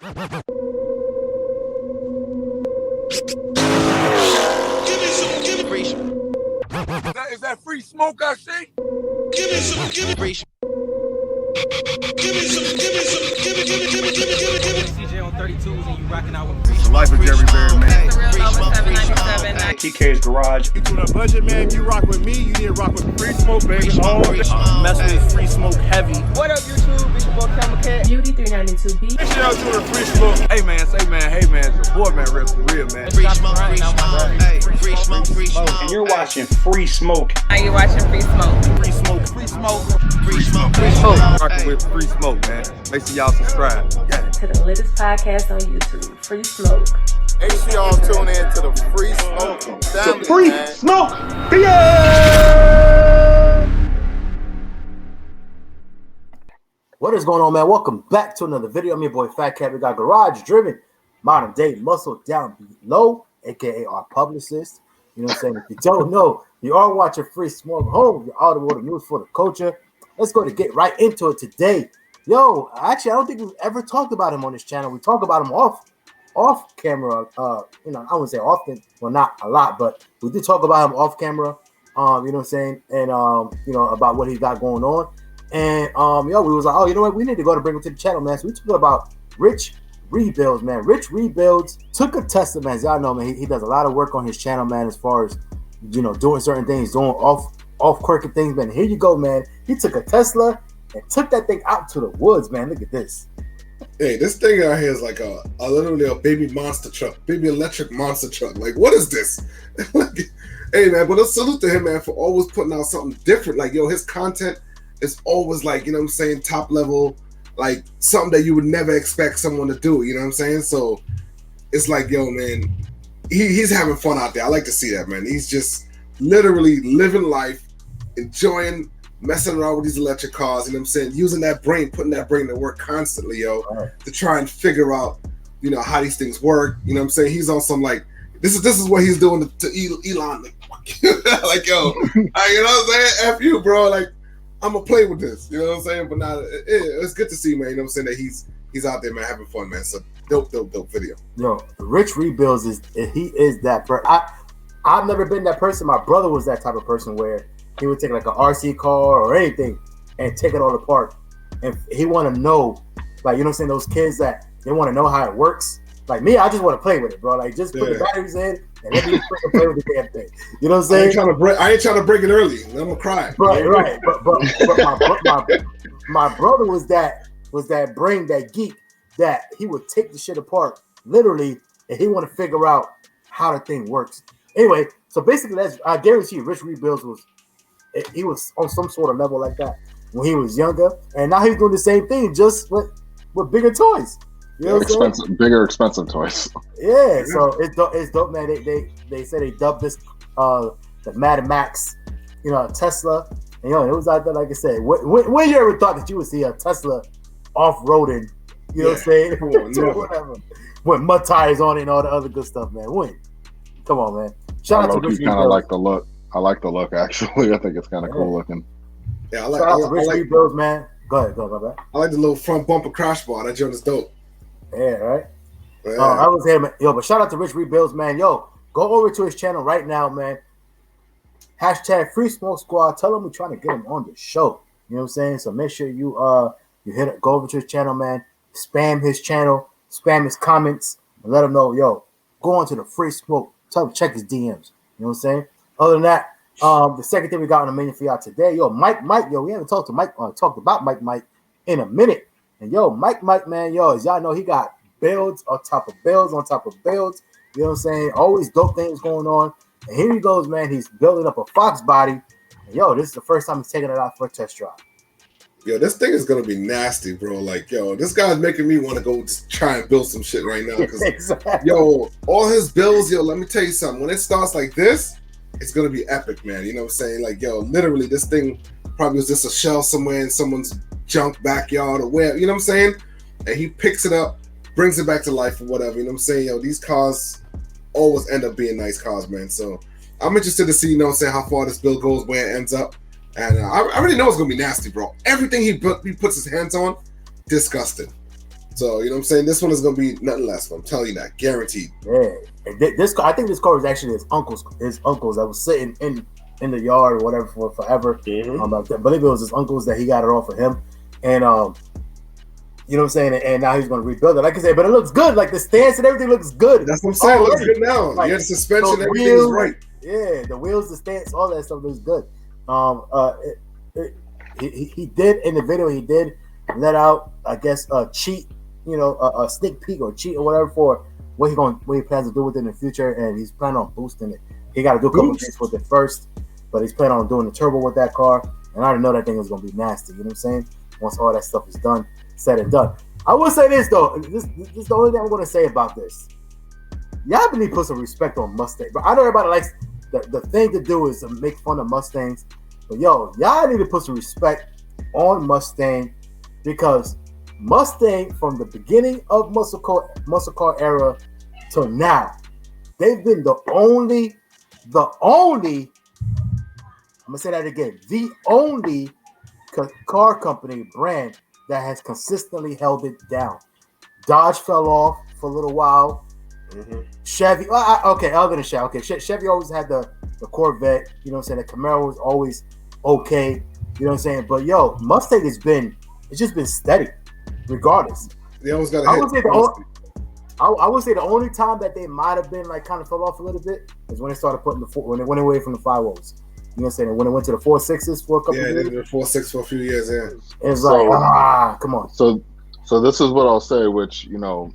Is that free smoke I see? Give me some, give me free. Give me some. CJ on 32s and you rocking out with free. The life of Jerry Bear, man. The real number 797. TK's Garage. You tune a budget, man. If you rock with me, you need to rock with free smoke, baby. Mess with free smoke heavy. What up, YouTube? It's your boy CashApp. Beauty 392B. Make sure y'all tune a free smoke. Hey man, it's your boy man, real for real man. Free smoke, Free smoke. And you're watching Free Smoke. Are you watching Free Smoke? Free Smoke. Free Smoke. Free smoke. Rocking with free smoke, man. Make sure y'all subscribe. Yeah. To the latest podcast on YouTube, Free Smoke. Make sure y'all tune in to the free smoke family, Free man. Smoke. What is going on, man? Welcome back to another video. I'm your boy FaTKaT. We got Garage Driven, modern day muscle down below, aka our publicist. You know what I'm saying? If you don't know, you are watching Free Smoke Home, your automotive news for the culture. Let's go to get right into it today. Yo, actually, I don't think we've ever talked about him on this channel. We talk about him off camera. I wouldn't say often, well, not a lot, but we did talk about him off camera. You know what I'm saying, and about what he got going on. And we was like, oh, you know what? We need to go to bring him to the channel, man. So we talked about Rich Rebuilds, man. Rich Rebuilds took a Tesla, man. As y'all know, man, he does a lot of work on his channel, man, as far as doing certain things, doing off quirky things, man. Here you go, man. He took a Tesla and took that thing out to the woods, man. Look at this. Hey, this thing out here is like a literally a baby monster truck, baby electric monster truck. Like, what is this? Hey, man, but a salute to him, man, for always putting out something different. Like, yo, his content is always like, you know what I'm saying, top level, like something that you would never expect someone to do, you know what I'm saying? So it's like, yo, man, he's having fun out there. I like to see that, man. He's just literally living life, enjoying messing around with these electric cars, you know what I'm saying, using that brain, putting that brain to work constantly, yo, to try and figure out, how these things work. You know what I'm saying? He's on some like, this is what he's doing to Elon. Like, yo, you know what I'm saying? F you, bro. Like, I'm gonna play with this, you know what I'm saying? But now it's good to see, man. You know what I'm saying, that he's out there, man, having fun, man. So dope video. Yo, Rich Rebuilds is that person. I've never been that person. My brother was that type of person where he would take like an RC car or anything and take it all apart, and he want to know, like, you know what I'm saying, those kids that they want to know how it works. Like me, I just want to play with it, bro. Like, just put the batteries in and let me freaking play with the damn thing. You know what I'm saying? I ain't trying to break it early. I'm gonna cry. Right. But my brother was that brain, that geek, that he would take the shit apart literally, and he want to figure out how the thing works. Anyway, so basically, I guarantee you, Rich Rebuilds he was on some sort of level like that when he was younger, and now he's doing the same thing, just with bigger toys. You know bigger, expensive toys. Yeah, so it's dope, man. They said they dubbed this the Mad Max, Tesla, and it was out there. Like I said, when you ever thought that you would see a Tesla off-roading, you know what I'm saying? Whatever, with mud tires on it and all the other good stuff, man. When? Come on, man. Shout out to Rich. Kind of like the look. I like the look, actually. I think it's kind of cool looking. Yeah, I like Rich Rebuilds, man. Go ahead, my bad. I like the little front bumper crash bar. That joint is dope. Yeah, right. Yeah. I was here, man. Yo, but shout out to Rich Rebuilds, man. Yo, go over to his channel right now, man. Hashtag Free Smoke Squad. Tell him we're trying to get him on the show. You know what I'm saying? So make sure you go over to his channel, man. Spam his channel, spam his comments, and let him know, yo, go on to the Free Smoke. Tell him check his DMs. You know what I'm saying? Other than that, the second thing we got on the menu for y'all today, yo, Myke, yo, we haven't talked about Myke in a minute. And yo, Myke, man, yo, as y'all know, he got builds on top of builds on top of builds. You know what I'm saying? Always dope things going on. And here he goes, man. He's building up a Fox body. And yo, this is the first time he's taking it out for a test drive. Yo, this thing is gonna be nasty, bro. Like, yo, this guy's making me want to go try and build some shit right now. Because, exactly. Yo, all his builds, yo, let me tell you something. When it starts like this, it's gonna be epic, man. You know what I'm saying? Like, yo, literally, this thing probably was just a shell somewhere in someone's junk backyard or where, you know what I'm saying? And he picks it up, brings it back to life or whatever. You know what I'm saying? Yo, these cars always end up being nice cars, man. So I'm interested to see, you know what I'm saying, how far this build goes, where it ends up. And I already know it's gonna be nasty, bro. Everything he puts his hands on, disgusting. So you know what I'm saying. This one is gonna be nothing less. I'm telling you that, guaranteed. Yeah, and I think this car was actually his uncle's that was sitting in the yard or whatever for forever. I believe it was his uncle's that he got it off of him, and you know what I'm saying. And now he's gonna rebuild it, like I said. But it looks good, like the stance and everything looks good. That's what I'm saying. It looks Already. good now. Like, yeah, the suspension, the everything is wheels, right. Yeah, the wheels, the stance, all that stuff looks good. He did in the video. He did let out, I guess, a cheat. You know, a sneak peek or cheat or whatever for what he plans to do with it in the future, and he's planning on boosting it. He got to do a couple things with it first, but he's planning on doing the turbo with that car, and I already know that thing is going to be nasty. You know what I'm saying? Once all that stuff is done, said and done. I will say this though. This is the only thing I'm going to say about this. Y'all need to put some respect on Mustang, but I know everybody likes the thing to do is to make fun of Mustangs, but yo, y'all need to put some respect on Mustang because Mustang, from the beginning of muscle car era till now, they've been the only, I'm gonna say that again, the only car company brand that has consistently held it down. Dodge fell off for a little while. Chevy, okay, other than Chevy, okay, Chevy always had the Corvette, you know what I'm saying? The Camaro was always okay, you know what I'm saying? But yo, Mustang it's just been steady. Regardless, they always got. I would say the only time that they might have been like kind of fell off a little bit is when they started putting when they went away from the 5.0s. You know what I'm saying? When it went to the 4.6s for a couple of years. Yeah, they did 4.6 for a few years. Yeah, it's like come on. So this is what I'll say, which you know,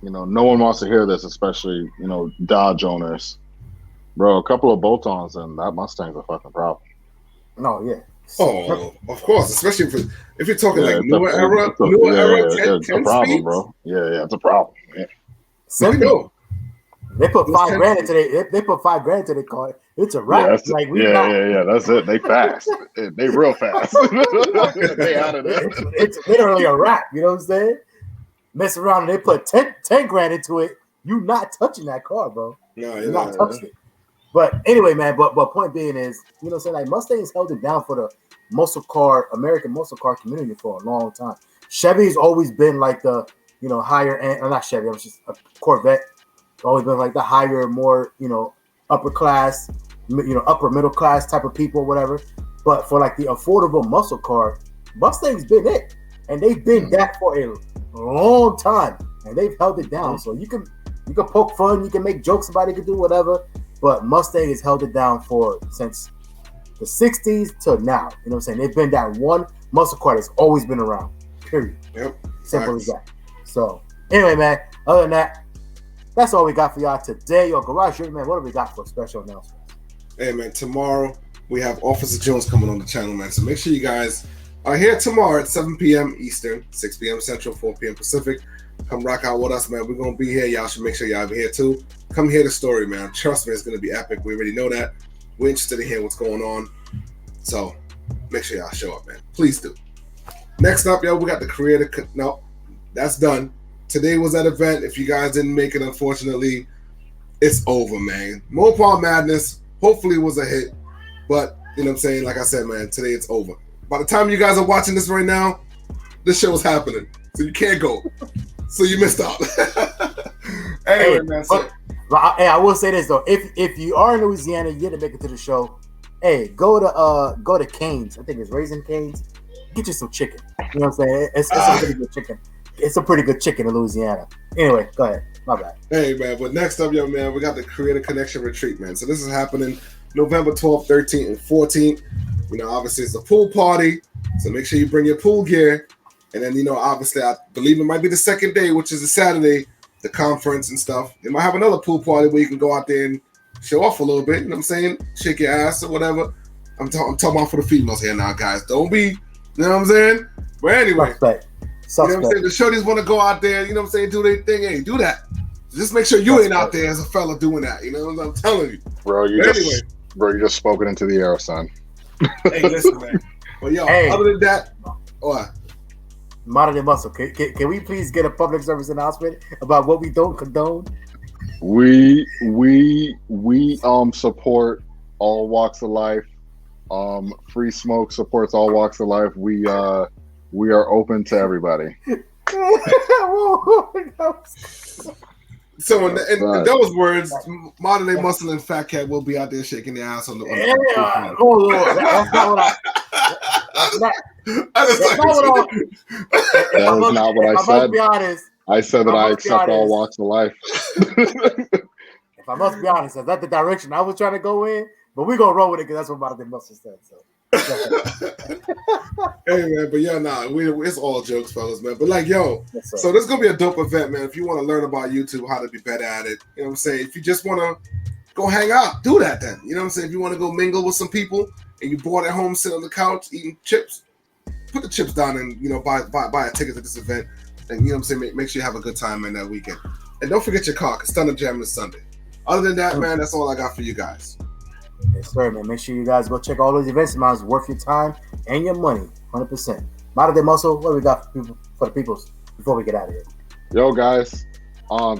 no one wants to hear this, especially Dodge owners, bro. A couple of bolt-ons and that Mustang's a fucking problem. No, yeah. Oh, of course, especially if you're talking like newer era, it's a problem, speeds? bro. Yeah, it's a problem. Yeah. Simple. They put $5,000 into they put $5,000 into their car. It's a wrap. Yeah, that's it. They fast. They real fast. They out of there. It's literally a wrap. You know what I'm saying? Mess around and they put $10,000 into it. You not touching that car, bro. No, you're not touching it. But anyway, man. But point being is, you know what I'm saying? Like Mustangs held it down for the American muscle car community for a long time. Chevy's always been like the higher end. Or not Chevy. I'm just a Corvette. Always been like the higher, more upper class, upper middle class type of people, whatever. But for like the affordable muscle car, Mustang's been it, and they've been that for a long time, and they've held it down. So you can poke fun, you can make jokes about it, you can do whatever. But Mustang has held it down since the 60s to now. You know what I'm saying? They've been that one muscle car that's always been around. Period. Yep. Simple as that. So anyway, man. Other than that, that's all we got for y'all today. Yo, Garage Dream, man, what do we got for special announcements? Hey, man, tomorrow we have Officer Jones coming on the channel, man. So make sure you guys are here tomorrow at 7 p.m. Eastern, 6 p.m. Central, 4 p.m. Pacific. Come rock out with us, man. We're going to be here. Y'all should make sure y'all be here, too. Come hear the story, man. Trust me, it's going to be epic. We already know that. We're interested in hearing what's going on. So make sure y'all show up, man. Please do. Next up, yo, we got the creator. No, that's done. Today was that event. If you guys didn't make it, unfortunately, it's over, man. Mopar Madness hopefully was a hit. But, you know what I'm saying? Like I said, man, today it's over. By the time you guys are watching this right now, this show is happening. So you can't go. So you missed out. Anyway, man. Hey, I will say this though: if you are in Louisiana, you get to make it to the show. Hey, go to Cane's. I think it's Raising Cane's. Get you some chicken. You know what I'm saying? It's a pretty good chicken. It's a pretty good chicken in Louisiana. Anyway, go ahead. My bad. Hey, man. But next up, yo, man, we got the Creator Connection Retreat, man. So this is happening November 12th, 13th, and 14th. Obviously it's a pool party, so make sure you bring your pool gear. And then, obviously, I believe it might be the second day, which is a Saturday, the conference and stuff. They might have another pool party where you can go out there and show off a little bit. You know what I'm saying? Shake your ass or whatever. I'm talking about for the females here now, guys. Don't be, you know what I'm saying? But anyway, Suspect. You know what I'm saying? The shorties want to go out there, you know what I'm saying, do their thing. Hey, do that. Just make sure you ain't out there as a fella doing that. You know what I'm telling you? Bro, you just spoken into the air, son. Hey, listen, man. Well, yo, other than that, what? Modern Day Muscle, can we please get a public service announcement about what we don't condone? We support all walks of life. Free Smoke supports all walks of life. We are open to everybody. So in those words, modern day muscle and FaTKaT will be out there shaking their ass on the. Hold on, that's not what I. That's not what I said. Must be honest, I said that I accept all walks of life. If I must be honest, is that the direction I was trying to go in? But we're gonna roll with it because that's what modern day muscle said. So. Hey man, but it's all jokes, fellas, man. But like, yo, yes, so this is gonna be a dope event, man. If you want to learn about YouTube, how to be better at it, you know what I'm saying? If you just want to go hang out, do that then. You know what I'm saying? If you want to go mingle with some people and you bored at home, sit on the couch eating chips, put the chips down and buy a ticket to this event. And you know what I'm saying? Make sure you have a good time in that weekend. And don't forget your car, because Thunder Jam is Sunday. Other than that, man, that's all I got for you guys. Yes, sir, man. Make sure you guys go check all those events. Man, it's worth your time and your money, 100%. Modern day muscle. What do we got for the peoples before we get out of here? Yo, guys.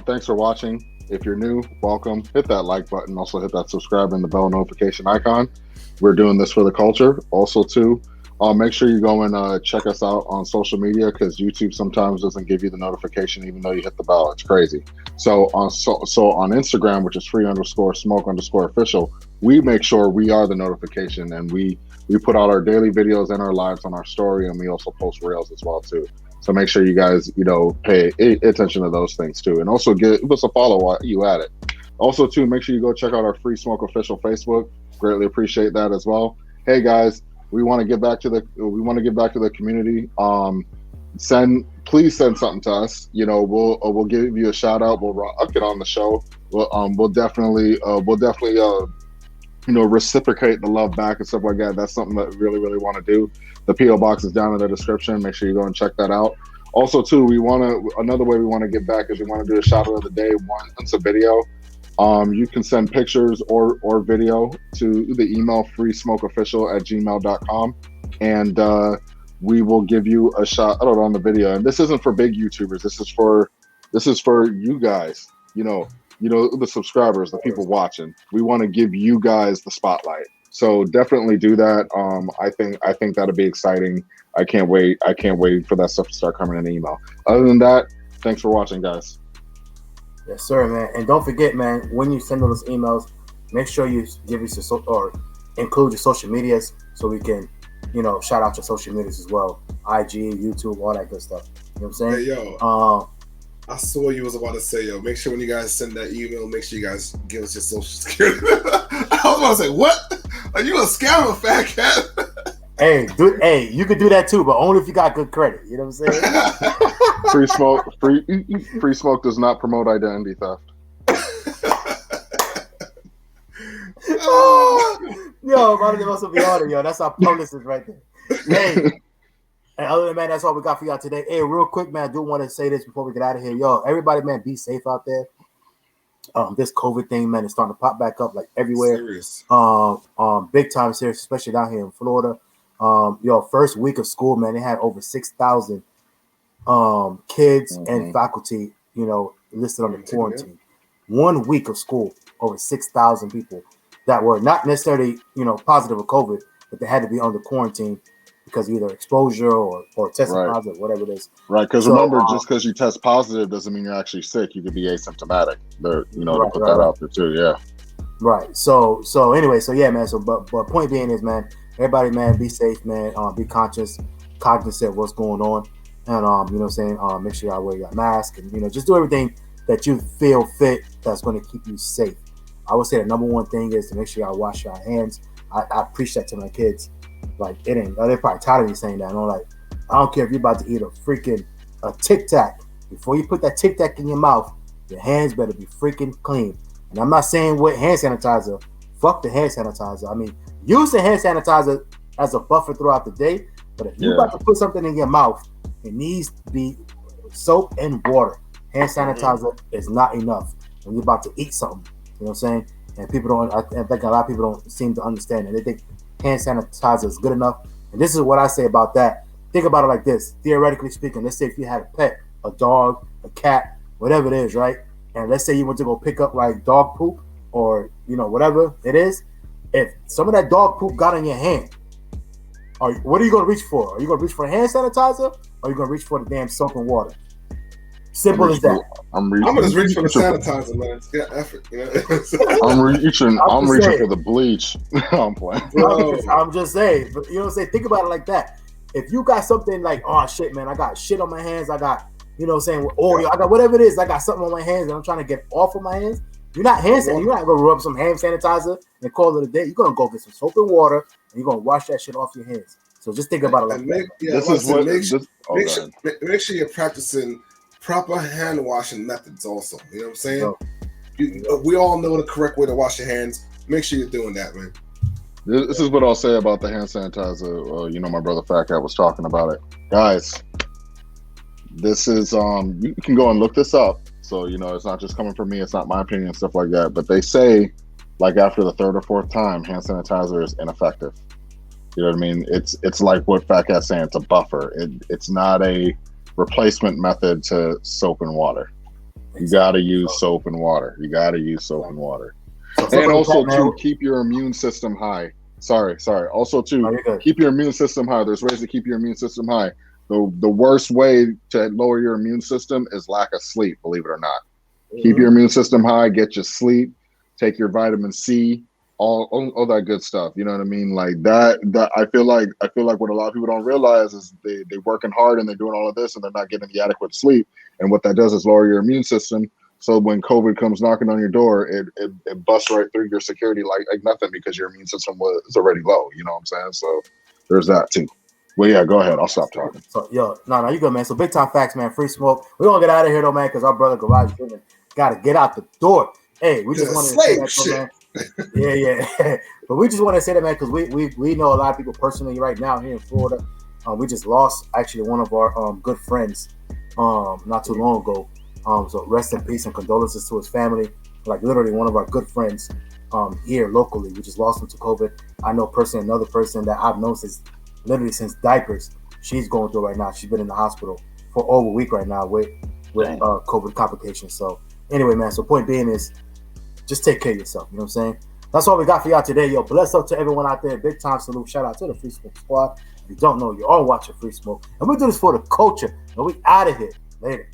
Thanks for watching. If you're new, welcome. Hit that like button. Also, hit that subscribe and the bell notification icon. We're doing this for the culture. Also, too, make sure you go and check us out on social media, because YouTube sometimes doesn't give you the notification even though you hit the bell. It's crazy. So on Instagram, which is free_smoke_official, we make sure we are the notification, and we put out our daily videos and our lives on our story, and we also post reels as well too. So make sure you guys pay attention to those things too, and also give us a follow while you at it. Also too, make sure you go check out our Free Smoke Official Facebook. Greatly appreciate that as well. Hey guys, we want to give back to the community. Please send something to us. We'll give you a shout out. I'll get on the show. We'll definitely reciprocate the love back and stuff like that. That's something that we really, really want to do. The PO box is down in the description. Make sure you go and check that out. Also too, another way we want to give back is we want to do a shout out of the day. Once a video. You can send pictures or video to the email freesmokeofficial@gmail.com, and we will give you a shout out on the video. And this isn't for big YouTubers. This is for you guys. The subscribers, the people watching. We want to give you guys the spotlight. So definitely do that. I think that'll be exciting. I can't wait for that stuff to start coming in the email. Other than that, thanks for watching, guys. Yes, sir, man. And don't forget, man, when you send those emails, make sure you give us or include your social medias so we can, shout out your social medias as well. IG, YouTube, all that good stuff. You know what I'm saying? Hey, yo. I saw you was about to say, yo, make sure when you guys send that email, make sure you guys give us your social security. I was about to say, what? Are you a scammer, FaTKaT? Hey, you could do that too, but only if you got good credit. You know what I'm saying? Free Smoke does not promote identity theft. Yo, Monday must be on it, yo. That's our publicist right there. Hey, and other than that, that's all we got for y'all today. Hey, real quick, man, I do want to say this before we get out of here. Yo, everybody, man, be safe out there. This COVID thing, man, is starting to pop back up like everywhere. Serious. Big time serious, especially down here in Florida. First week of school, man, they had over 6,000 kids and faculty, listed on the quarantine. 1 week of school, over 6,000 people that were not necessarily, positive of COVID, but they had to be under quarantine because of either exposure or testing positive, whatever it is. Right, because remember, just because you test positive doesn't mean you're actually sick. You could be asymptomatic. To put that out there too, yeah. Right. So anyway, yeah, man. But point being is, man, everybody, man, be safe, man. Be cognizant of what's going on, and make sure y'all wear your mask, and just do everything that you feel fit that's going to keep you safe. I would say the number one thing is to make sure y'all wash your hands. I preach that to my kids. Like, it ain't, they're probably tired of me saying that. I'm like, I don't care if you're about to eat a Tic Tac. Before you put that Tic Tac in your mouth, your hands better be freaking clean. And I'm not saying with hand sanitizer. Fuck the hand sanitizer. I mean, use the hand sanitizer as a buffer throughout the day. But if you're about to put something in your mouth, it needs to be soap and water. Hand sanitizer is not enough when you're about to eat something. You know what I'm saying? And people don't, I think a lot of people don't seem to understand it. They think hand sanitizer is good enough. And this is what I say about that. Think about it like this. Theoretically speaking, let's say if you had a pet, a dog, a cat, whatever it is, right? And let's say you went to go pick up like dog poop or, whatever it is. If some of that dog poop got in your hand, what are you going to reach for? Are you going to reach for hand sanitizer or you're gonna reach for the damn soap and water. Simple as that. I'm gonna just reach for the sanitizer, man. Yeah, effort. You know? I'm reaching for the bleach. I'm playing. I'm just saying, but you know what I'm saying? Think about it like that. If you got something like, oh shit, man, I got shit on my hands, I got, you know what I'm saying, oil, I got whatever it is, I got something on my hands and I'm trying to get off of my hands. You're not hand sanitizer. You're not gonna rub some hand sanitizer and call it a day. You're gonna go get some soap and water and you're gonna wash that shit off your hands. So just think about it like that. Make sure you're practicing proper hand washing methods also. You know what I'm saying? We all know the correct way to wash your hands. Make sure you're doing that, man. This is what I'll say about the hand sanitizer. You know, my brother FaTKaT was talking about it. Guys, this is, you can go and look this up. So, you know, it's not just coming from me. It's not my opinion and stuff like that. But they say, like, after the third or fourth time, hand sanitizer is ineffective. You know what I mean? It's like what FaTKaT's saying. It's a buffer. It's not a replacement method to soap and water. You got to use soap and water. You got to use soap and water. And also to keep your immune system high. Sorry. Also to keep your immune system high. There's ways to keep your immune system high. The worst way to lower your immune system is lack of sleep, believe it or not. Keep your immune system high, get your sleep, take your vitamin C, all that good stuff. You know what I mean? Like that I feel like what a lot of people don't realize is they working hard and they're doing all of this and they're not getting the adequate sleep. And what that does is lower your immune system. So when COVID comes knocking on your door, it busts right through your security like nothing because your immune system was already low. You know what I'm saying? So there's that too. Well, yeah, go ahead. I'll stop talking. So, no, you good, man. So, big time facts, man. Free smoke. We're going to get out of here, though, man, because our brother Garage Driven got to get out the door. Hey, we just wanted to say that, though, man. Yeah. But we just want to say that, man, because we know a lot of people personally right now here in Florida. We just lost, actually, one of our good friends not too long ago. So, rest in peace and condolences to his family. Like, literally, one of our good friends here locally. We just lost him to COVID. I know personally another person that I've known since diapers, she's going through right now. She's been in the hospital for over a week right now with COVID complications. So anyway, man, so point being is just take care of yourself. You know what I'm saying? That's all we got for y'all today. Yo, bless up to everyone out there. Big time salute. Shout out to the Free Smoke Squad. If you don't know, you're all watching Free Smoke. And we do this for the culture. And we out of here. Later.